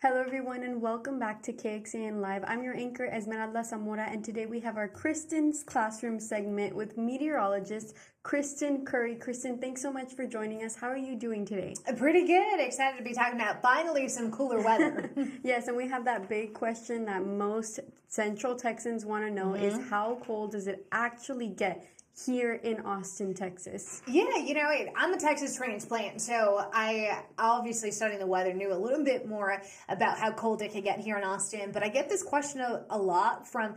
Hello everyone and welcome back to KXAN Live. I'm your anchor Esmeralda Zamora and today we have our Kristen's Classroom segment with meteorologist Kristen Currie. Kristen, thanks so much for joining us. How are you doing today? Pretty good. Excited to be talking about finally some cooler weather. Yes, and we have that big question that most Central Texans want to know is how cold does it actually get here in Austin, Texas? Yeah, I'm a Texas transplant, so I obviously studying the weather knew a little bit more about how cold it can get here in Austin. But I get this question a lot from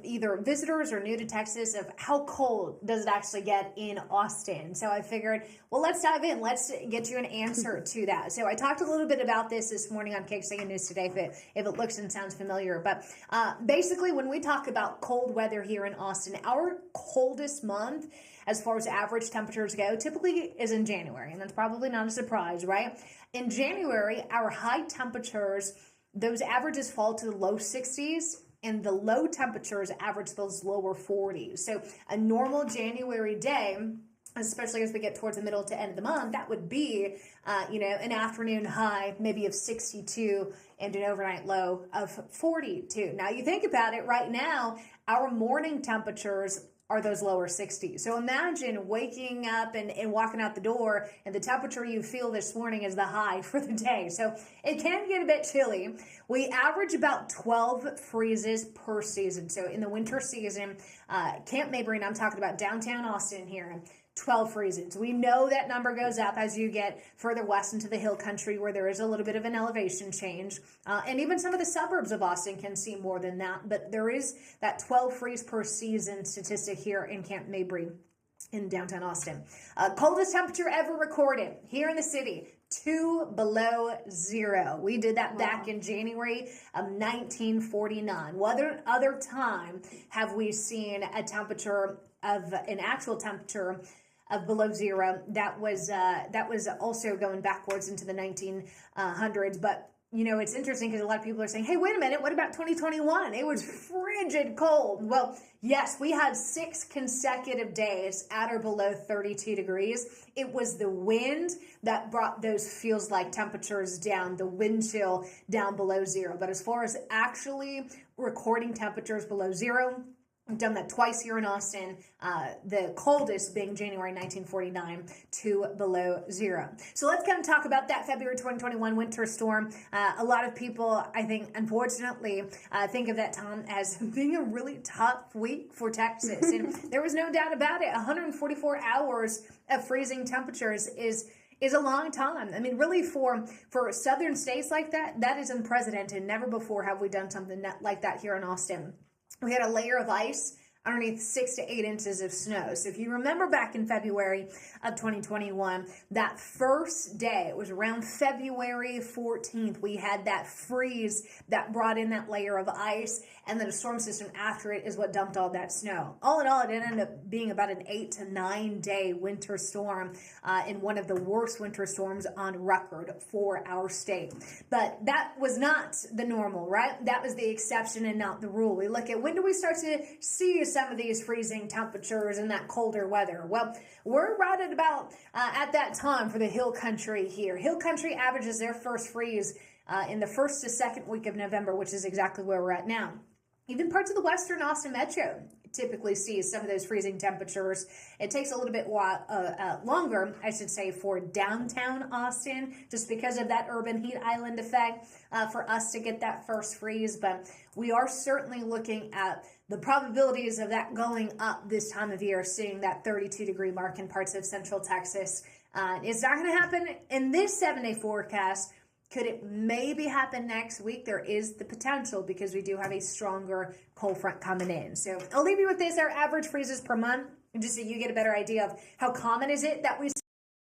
either visitors or new to Texas of how cold does it actually get in Austin. So I figured, well, let's dive in. Let's get you an answer to that. So I talked a little bit about this morning on KXAN News Today, if it looks and sounds familiar. But basically, when we talk about cold weather here in Austin, our coldest month as far as average temperatures go typically is in January, and that's probably not a surprise, right? In January, our high temperatures, those averages fall to the low 60s, and the low temperatures average those lower 40s. So a normal January day, especially as we get towards the middle to end of the month, that would be, an afternoon high maybe of 62 and an overnight low of 42. Now you think about it, right now, our morning temperatures are those lower 60s. So imagine waking up and walking out the door and the temperature you feel this morning is the high for the day. So it can get a bit chilly. We average about 12 freezes per season. So in the winter season, Camp Mabry, I'm talking about downtown Austin here, 12 freezes. We know that number goes up as you get further west into the hill country where there is a little bit of an elevation change. And even some of the suburbs of Austin can see more than that. But there is that 12 freeze per season statistic here in Camp Mabry in downtown Austin. Coldest temperature ever recorded here in the city, 2 below zero. We did that back in January of 1949. What other time have we seen a temperature of an actual temperature of below zero? That was also going backwards into the 1900s. But it's interesting because a lot of people are saying, hey, wait a minute, what about 2021? It was frigid cold. Well, yes, we had 6 consecutive days at or below 32 degrees. It was the wind that brought those feels like temperatures down, the wind chill down below zero. But as far as actually recording temperatures below zero, we've done that twice here in Austin, the coldest being January 1949, 2 below zero. So let's kind of talk about that February 2021 winter storm. A lot of people, I think, unfortunately, think of that time as being a really tough week for Texas. And there was no doubt about it. 144 hours of freezing temperatures is a long time. I mean, really for southern states like that, that is unprecedented. Never before have we done something like that here in Austin. We had a layer of ice underneath 6 to 8 inches of snow. So if you remember back in February of 2021, that first day, it was around February 14th, we had that freeze that brought in that layer of ice, and then a storm system after it is what dumped all that snow. All in all, it ended up being about an 8 to 9 day winter storm, in one of the worst winter storms on record for our state. But that was not the normal, right? That was the exception and not the rule. We look at when do we start to see some of these freezing temperatures and that colder weather. Well, we're right at about at that time for the hill country here. Hill country averages their first freeze in the first to second week of November, which is exactly where we're at now. Even parts of the western Austin metro typically see some of those freezing temperatures. It takes a little bit longer, I should say, for downtown Austin, just because of that urban heat island effect, for us to get that first freeze. But we are certainly looking at the probabilities of that going up this time of year, seeing that 32-degree mark in parts of central Texas. It's not going to happen in this 7-day forecast. Could it maybe happen next week? There is the potential because we do have a stronger cold front coming in. So I'll leave you with this, our average freezes per month, just so you get a better idea of how common is it that we see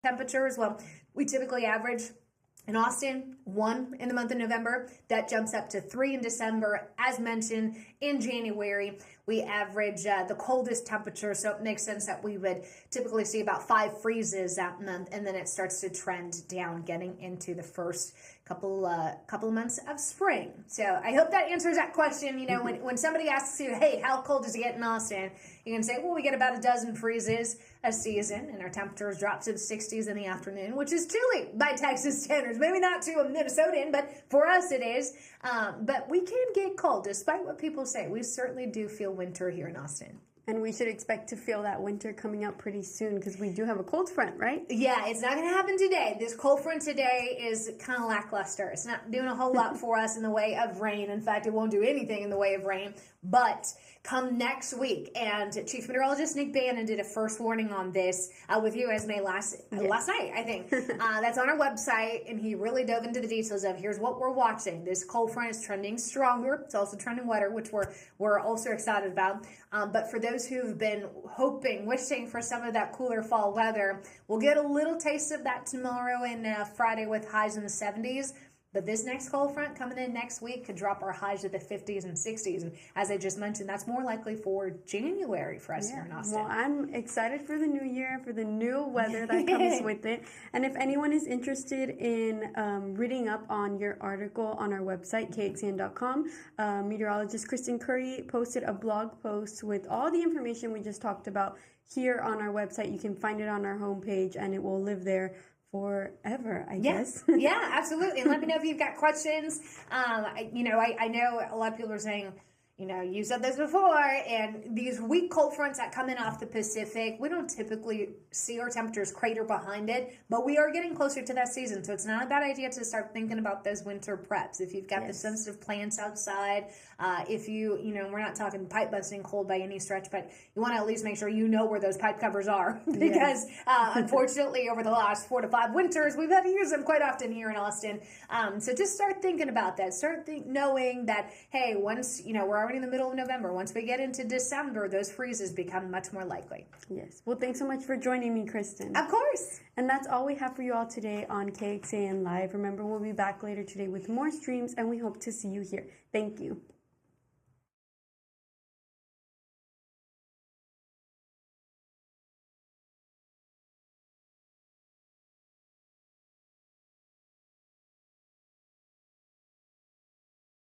temperatures. Well, we typically average in Austin, 1 in the month of November. That jumps up to 3 in December. As mentioned, in January, we average the coldest temperature, so it makes sense that we would typically see about 5 freezes that month, and then it starts to trend down, getting into the first couple of months of spring. So I hope that answers that question. When somebody asks you, hey, how cold does it get in Austin? You can say, well, we get about a dozen freezes a season, and our temperatures drop to the 60s in the afternoon, which is chilly by Texas standards. Maybe not to a Minnesotan, but for us it is. But we can get cold, despite what people say. We certainly do feel winter here in Austin. And we should expect to feel that winter coming up pretty soon because we do have a cold front, right? Yeah, it's not going to happen today. This cold front today is kind of lackluster. It's not doing a whole lot for us in the way of rain. In fact, it won't do anything in the way of rain. But come next week, and Chief Meteorologist Nick Bannon did a first warning on this with you, Esme, last night, I think. That's on our website, and he really dove into the details of here's what we're watching. This cold front is trending stronger. It's also trending wetter, which we're also excited about. But for those who've been wishing for some of that cooler fall weather, we'll get a little taste of that tomorrow and Friday with highs in the 70s. But this next cold front coming in next week could drop our highs to the 50s and 60s. And as I just mentioned, that's more likely for January for us here in Austin. Well, I'm excited for the new year, for the new weather that comes with it. And if anyone is interested in reading up on your article on our website, KXAN.com, meteorologist Kristen Currie posted a blog post with all the information we just talked about here on our website. You can find it on our homepage, and it will live there forever, I guess. Yeah, absolutely. And let me know if you've got questions. I know a lot of people are saying, you said this before, and these weak cold fronts that come in off the Pacific, we don't typically see our temperatures crater behind it, but we are getting closer to that season, so it's not a bad idea to start thinking about those winter preps. If you've got the sensitive plants outside, if we're not talking pipe busting cold by any stretch, but you want to at least make sure you know where those pipe covers are, because unfortunately over the last 4 to 5 winters, we've had to use them quite often here in Austin. So just start thinking about that. Knowing that, hey, once, we're already in the middle of November. Once we get into December, those freezes become much more likely. Yes. Well, thanks so much for joining me, Kristen. Of course. And that's all we have for you all today on KXAN Live. Remember, we'll be back later today with more streams, and we hope to see you here. Thank you.